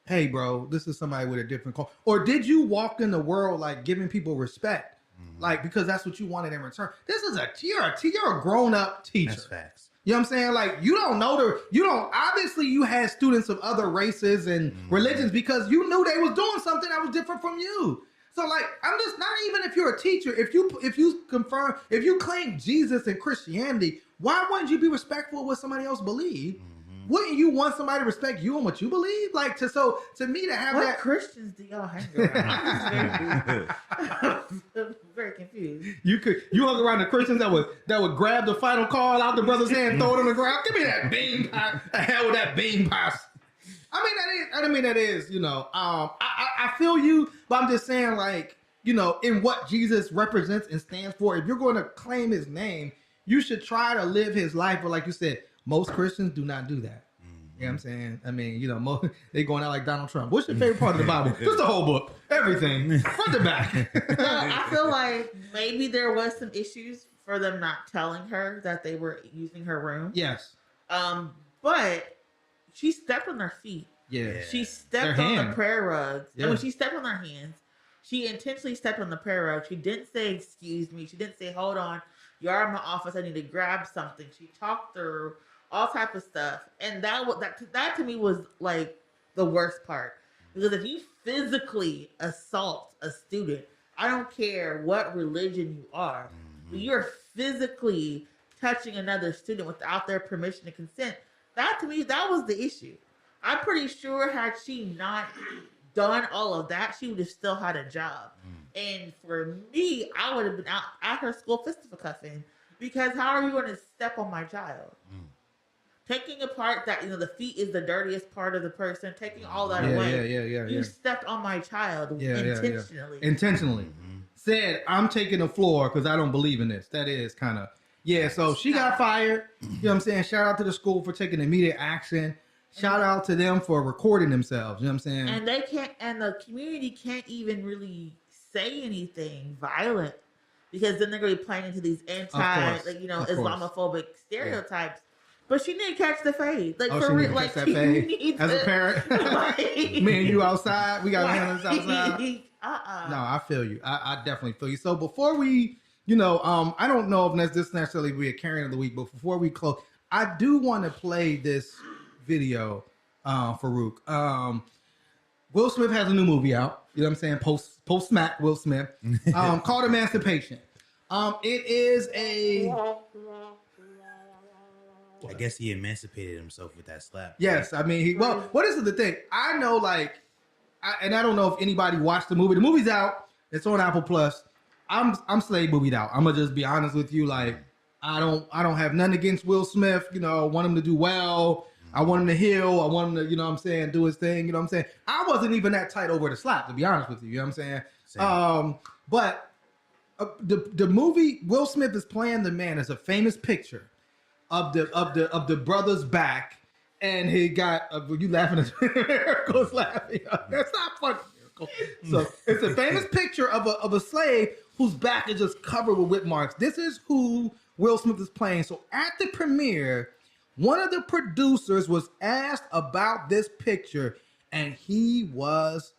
"Hey, bro, this is somebody with a different culture"? Or did you walk in the world like giving people respect, like because that's what you wanted in return? This is you're a grown up teacher. That's facts. You know what I'm saying? Like, you don't know obviously you had students of other races and religions because you knew they was doing something that was different from you. So like, I'm just, not even if you're a teacher, if you claim Jesus and Christianity, why wouldn't you be respectful of what somebody else believe? Wouldn't you want somebody to respect you and what you believe? Like, to me to have What that. Christians do y'all hang around? I'm very confused. You hung around the Christians that would grab the final call out the brother's hand, throw it on the ground. Give me that bean pie. The hell with that bean pie. I mean, that is, I I feel you, but I'm just saying, like, you know, in what Jesus represents and stands for, if you're going to claim his name, you should try to live his life. But like you said, most Christians do not do that. You know what I'm saying? I mean, you know, they going out like Donald Trump. What's your favorite part of the Bible? Just the whole book. Everything. Front to back. I feel like maybe there was some issues for them not telling her that they were using her room. Yes. But she stepped on their feet. Yeah. She stepped on the prayer rugs. Yeah. And when she stepped on their hands, she intentionally stepped on the prayer rug. She didn't say, excuse me. She didn't say, hold on. You're in my office. I need to grab something. She talked through all type of stuff, and that to me was like the worst part, because if you physically assault a student, I don't care what religion you are, but you're physically touching another student without their permission and consent. That to me, that was the issue. I'm pretty sure had she not done all of that, she would have still had a job. And for me, I would have been out at her school fisticuffing, because how are you going to step on my child? Taking apart that, you know, the feet is the dirtiest part of the person, taking all that away. You stepped on my child intentionally. Intentionally. Said, I'm taking the floor because I don't believe in this. That is kind of, so she got fired. You know what I'm saying? Shout out to the school for taking immediate action. Shout out to them for recording themselves. You know what I'm saying? And they can't, and the community can't even really say anything violent, because then they're going to be playing into these Islamophobic stereotypes. But she didn't catch the fade. Like, for real, like, that fade. As a parent, me and you outside, we got to handle this outside. No, I feel you. I definitely feel you. So before we, you know, I don't know if this necessarily be a carrying of the week, but before we close, I do want to play this video, Farouk. Will Smith has a new movie out. You know what I'm saying? Post smack Will Smith, called Emancipation. It is a. I guess he emancipated himself with that slap. Yes, I mean, what is the thing? I know, like, and I don't know if anybody watched the movie. The movie's out. It's on Apple Plus. I'm slave movied out. I'm gonna just be honest with you. Like, I don't have nothing against Will Smith. You know, I want him to do well. I want him to heal. I want him to, you know what I'm saying, do his thing. You know what I'm saying? I wasn't even that tight over the slap, to be honest with you. You know what I'm saying? But the movie, Will Smith is playing the man as a famous picture of the brother's back, and he got you laughing at Miracle's laughing. That's not funny, Miracle. So it's a famous picture of a slave whose back is just covered with whip marks. This is who Will Smith is playing. So at the premiere, one of the producers was asked about this picture, and he was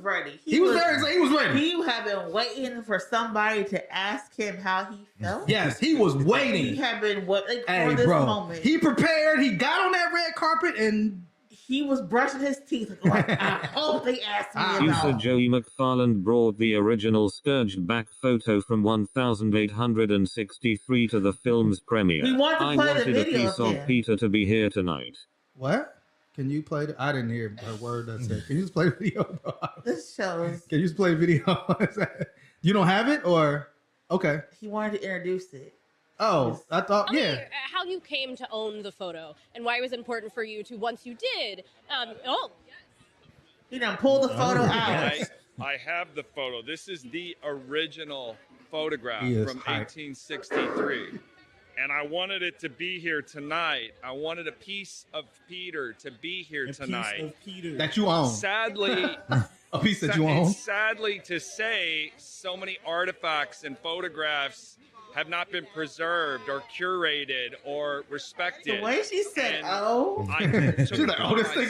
ready. He was ready. He had been waiting for somebody to ask him how he felt. Yes, he was waiting. He had been waiting for this moment. He prepared. He got on that red carpet and he was brushing his teeth. Like, I hope they asked me about. Producer Joey McFarland brought the original scourged back photo from 1863 to the film's premiere. We want to play wanted the video a piece of Peter to be here tonight. What? Can you play I didn't hear a word that said. Can you just play the video, bro? This shows. Can you just play the video? You don't have it, or okay? He wanted to introduce it. Oh, I thought, yeah. How you came to own the photo and why it was important for you to, once you did, he done pulled the photo out. I have the photo. This is the original photograph from 1863. And I wanted it to be here tonight. I wanted a piece of Peter to be here tonight. Piece of Peter. That you own. Sadly, a piece that you own. Sadly to say, so many artifacts and photographs have not been preserved or curated or respected. The way she said, she's like, this thing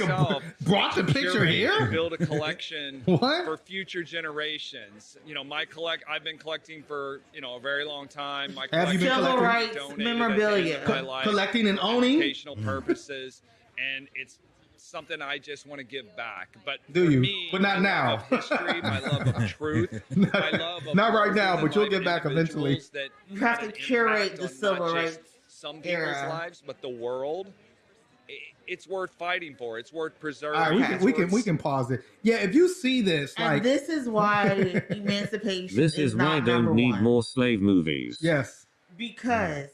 brought the picture here? Build a collection for future generations. You know, I've been collecting for, you know, a very long time. My have you been collecting memorabilia? Collecting and owning? Educational purposes. And it's something I just want to give back. But but not now. Love of history, my love of truth, my love of not right now, but you'll get back eventually. You have to curate the civil rights some people's lives, but the world. It's worth fighting for. It's worth preserving. All right, we can pause it. Yeah, if you see this, and this is why emancipation. This is why don't need more slave movies. Yes, because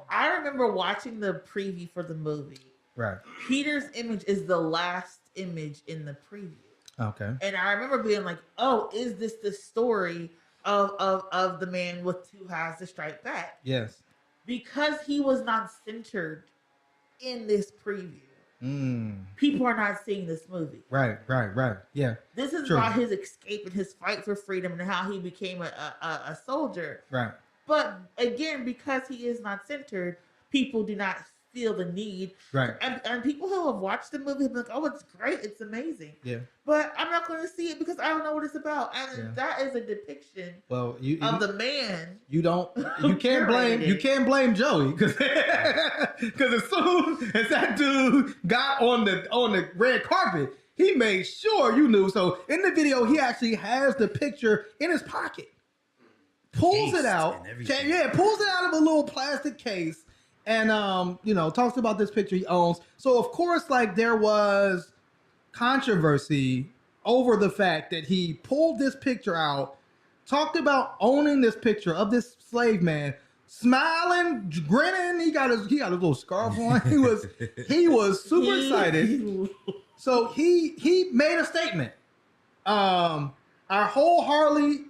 I remember watching the preview for the movie. Right. Peter's image is the last image in the preview. Okay. And I remember being like, "Oh, is this the story of the man with who has the striped back?" Yes. Because he was not centered in this preview. People are not seeing this movie. Right. Yeah. This is about his escape and his fight for freedom and how he became a soldier. Right. But again, because he is not centered, people do not feel the need. Right. And people who have watched the movie have been like, "Oh, it's great, it's amazing." Yeah. But I'm not going to see it because I don't know what it's about. And that is a depiction of the man. You can't blame Joey because as soon as that dude got on the red carpet, he made sure you knew. So in the video, he actually has the picture in his pocket. Pulls it out. Pulls it out of a little plastic case. And, talks about this picture he owns. So, of course, like, there was controversy over the fact that he pulled this picture out, talked about owning this picture of this slave man, smiling, grinning. He got his little scarf on. He was super excited. So he made a statement. I wholeheartedly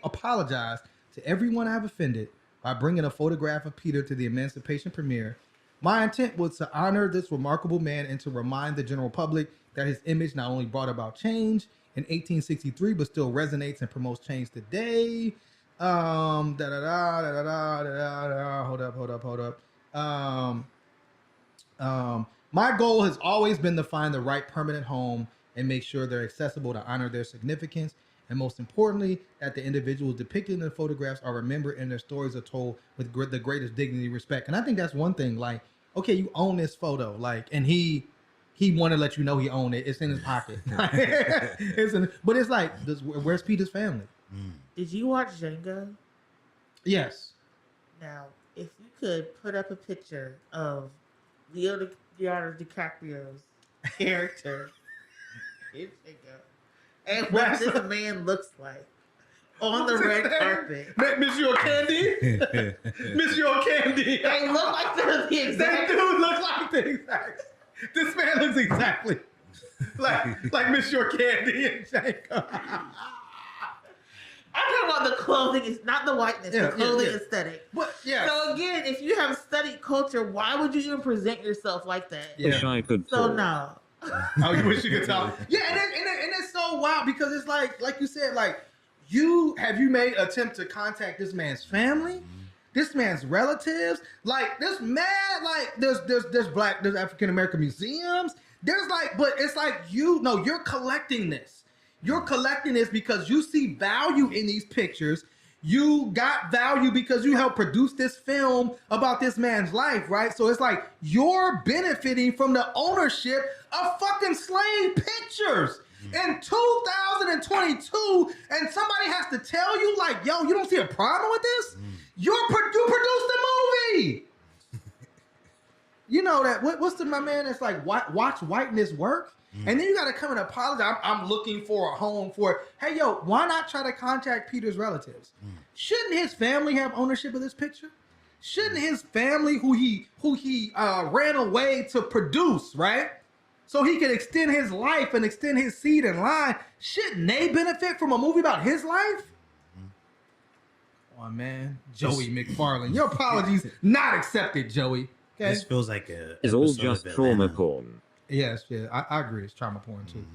apologize to everyone I've offended by bringing a photograph of Peter to the Emancipation premiere. My intent was to honor this remarkable man and to remind the general public that his image not only brought about change in 1863, but still resonates and promotes change today. Hold up. My goal has always been to find the right permanent home and make sure they're accessible to honor their significance. And most importantly, that the individuals depicted in the photographs are remembered and their stories are told with the greatest dignity and respect. And I think that's one thing. Like, okay, you own this photo, like, and he wanted to let you know he owned it. It's in his pocket. But it's like, where's Peter's family? Did you watch Django? Yes. Now, if you could put up a picture of Leonardo DiCaprio's character in Django, and what this man looks like on the red carpet. Monsieur Candy? Monsieur Candy. They look like the exact. They do look like the exact. This man looks exactly like Monsieur Candy and Django. I'm talking about the clothing. It's not the whiteness, the clothing aesthetic. But, yeah. So again, if you have studied culture, why would you even present yourself like that? Wish I could So talk. no. Oh, you wish you could talk? Yeah, and it's so wild because it's like you said, like you made an attempt to contact this man's family, this man's relatives, like this man, like there's African American museums, there's like, but it's like you're collecting this. You're collecting this because you see value in these pictures. You got value because you helped produce this film about this man's life, right? So it's like you're benefiting from the ownership of fucking slave pictures in 2022, and somebody has to tell you, like, yo, you don't see a problem with this? You produced the movie. You know that my man? It's like watch whiteness work. And then you got to come and apologize. I'm looking for a home for it. Hey, yo, why not try to contact Peter's relatives? Shouldn't his family have ownership of this picture? Shouldn't his family, who he ran away to produce, right? So he can extend his life and extend his seed in line. Shouldn't they benefit from a movie about his life? Oh, man. Joey McFarlane. Your apologies not accepted, Joey. Okay? This feels like it's all just trauma porn. Yes, yeah, I agree. It's trauma porn too.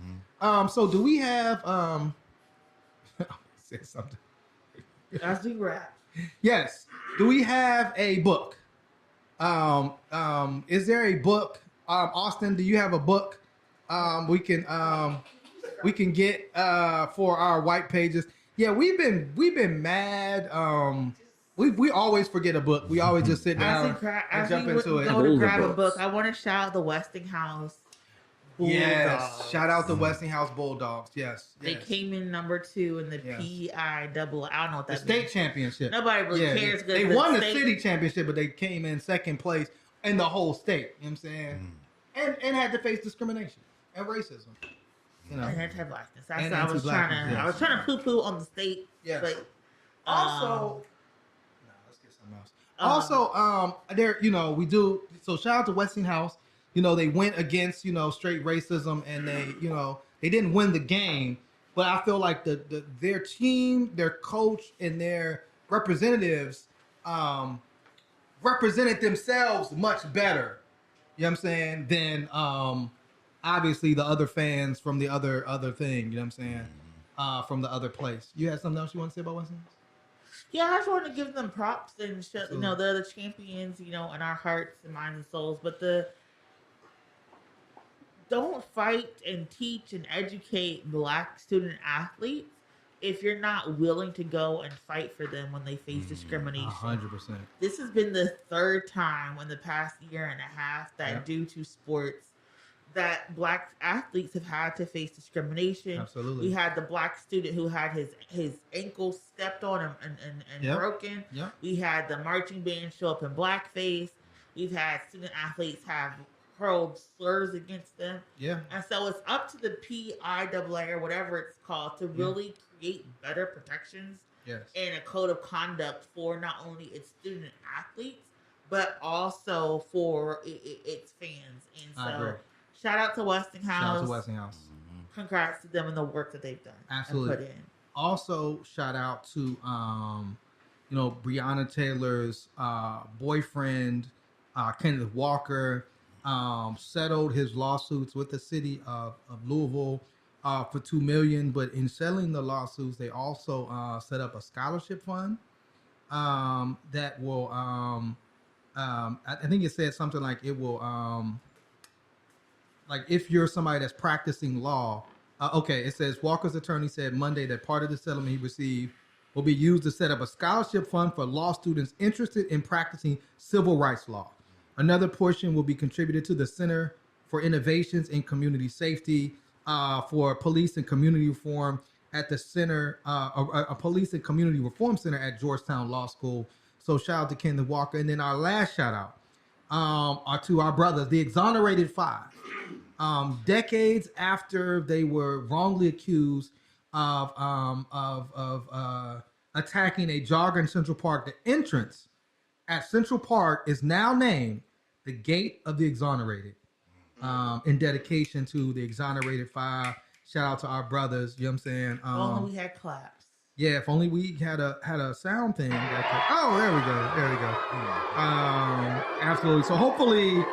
So do we have say something? As we wrap. Yes. Do we have a book? Is there a book? Austin, do you have a book? We can get for our white pages. Yeah, we've been mad. We always forget a book. We always just sit down and jump into it. Go to grab a book. I want to shout out the Westinghouse Bulldogs. Yes, shout out the Westinghouse Bulldogs. Yes, they came in number 2 in the PIAA. I don't know what that means. State championship. Nobody really cares. They won the city championship, but they came in second place in the whole state. You know what I'm saying? And had to face discrimination and racism. You know, and anti-blackness. That's what I was trying to. I was trying to poo-poo on the state. Yes. But also. Also, there, we do. So shout out to Westinghouse. they went against, straight racism, and they didn't win the game. But I feel like their team, their coach, and their representatives represented themselves much better. You know what I'm saying? Than obviously the other fans from the other thing. You know what I'm saying? From the other place. You had something else you want to say about Weston? Yeah, I just want to give them props and show, they're the champions, in our hearts and minds and souls. But don't fight and teach and educate Black student athletes if you're not willing to go and fight for them when they face discrimination. 100%. This has been the third time in the past year and a half that due to sports that Black athletes have had to face discrimination. Absolutely. We had the Black student who had his ankle stepped on and broken. Yep. We had the marching band show up in blackface. We've had student athletes have hurled slurs against them. Yeah. And so it's up to the PIAA or whatever it's called to really create better protections and a code of conduct for not only its student athletes, but also for its fans. And so shout out to Westinghouse. Shout out to Westinghouse. Congrats to them and the work that they've done. Absolutely. And put in. Also, shout out to Breonna Taylor's boyfriend, Kenneth Walker, settled his lawsuits with the city of Louisville for $2 million. But in settling the lawsuits, they also set up a scholarship fund that will. I think it said something like it will. Like if you're somebody that's practicing law, it says Walker's attorney said Monday that part of the settlement he received will be used to set up a scholarship fund for law students interested in practicing civil rights law. Another portion will be contributed to the Center for Innovations in Community Safety for police and community reform at the center, a police and community reform center at Georgetown Law School. So shout out to Kenneth Walker. And then our last shout out are to our brothers, the Exonerated Five. Decades after they were wrongly accused of attacking a jogger in Central Park, the entrance at Central Park is now named the Gate of the Exonerated, in dedication to the Exonerated Five. Shout out to our brothers. You know what I'm saying? If only we had claps. Yeah, if only we had a sound thing. There we go. Absolutely. So hopefully,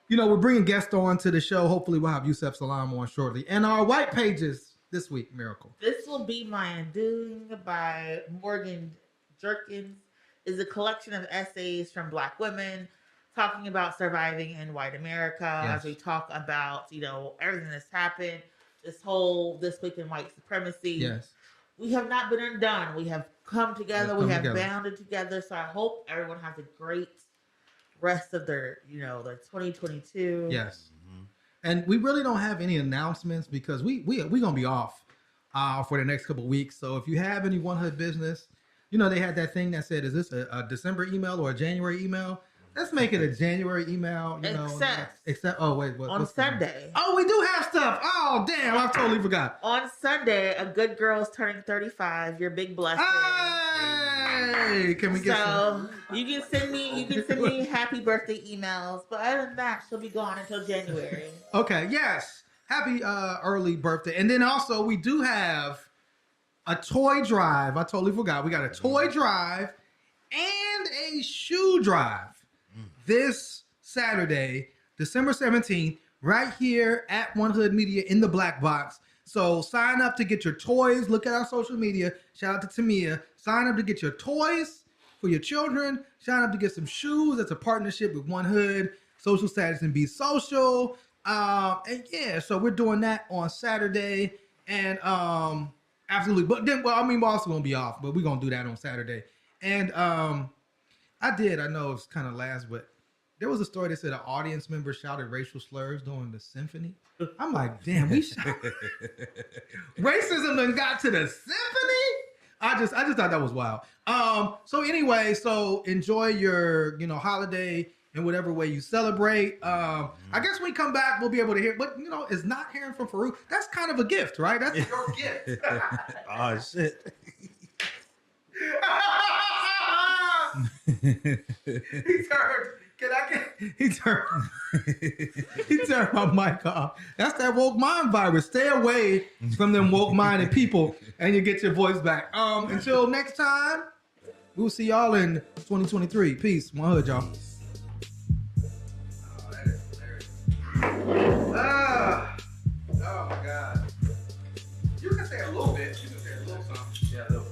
we're bringing guests on to the show. Hopefully we'll have Yusef Salam on shortly. And our white pages this week, Miracle. This will be my undoing by Morgan Jerkins. Is a collection of essays from Black women talking about surviving in white America as we talk about, everything that's happened, this week in white supremacy. Yes. We have not been undone. We have come together. We have bounded together. So I hope everyone has a great rest of their 2022. Yes. And we really don't have any announcements because we're going to be off for the next couple of weeks. So if you have any One Hood business, they had that thing that said, is this a December email or a January email? Let's make it a January email. Except on Sunday. Oh, we do have stuff. Oh, damn. I totally forgot. On Sunday, a good girl's turning 35. Your big blessing. Hey, can we get some? You can send me happy birthday emails, but other than that, she'll be gone until January. Okay, yes. Happy early birthday. And then also we do have a toy drive. I totally forgot. We got a toy drive and a shoe drive this Saturday, December 17th, right here at One Hood Media in the Black Box. So sign up to get your toys. Look at our social media. Shout out to Tamia. Sign up to get your toys for your children. Sign up to get some shoes. That's a partnership with One Hood, Social Status and Be Social. So we're doing that on Saturday. And absolutely. But then, we're also going to be off, but we're going to do that on Saturday. And I know it's kind of last, but there was a story that said an audience member shouted racial slurs during the symphony. I'm like, damn, we shouted. Racism done got to the symphony? I just thought that was wild. So anyway, enjoy your, holiday in whatever way you celebrate. I guess when we come back, we'll be able to hear, but it's not hearing from Farouk. That's kind of a gift, right? That's your gift. Oh, shit. He turned. Can I get He turned my mic off. That's that woke mind virus. Stay away from them woke minded people and you get your voice back. Until next time, we'll see y'all in 2023. Peace. One hood, y'all. Oh, that is hilarious. Oh my God. You can say a little bit. You can say a little something. Yeah, a little.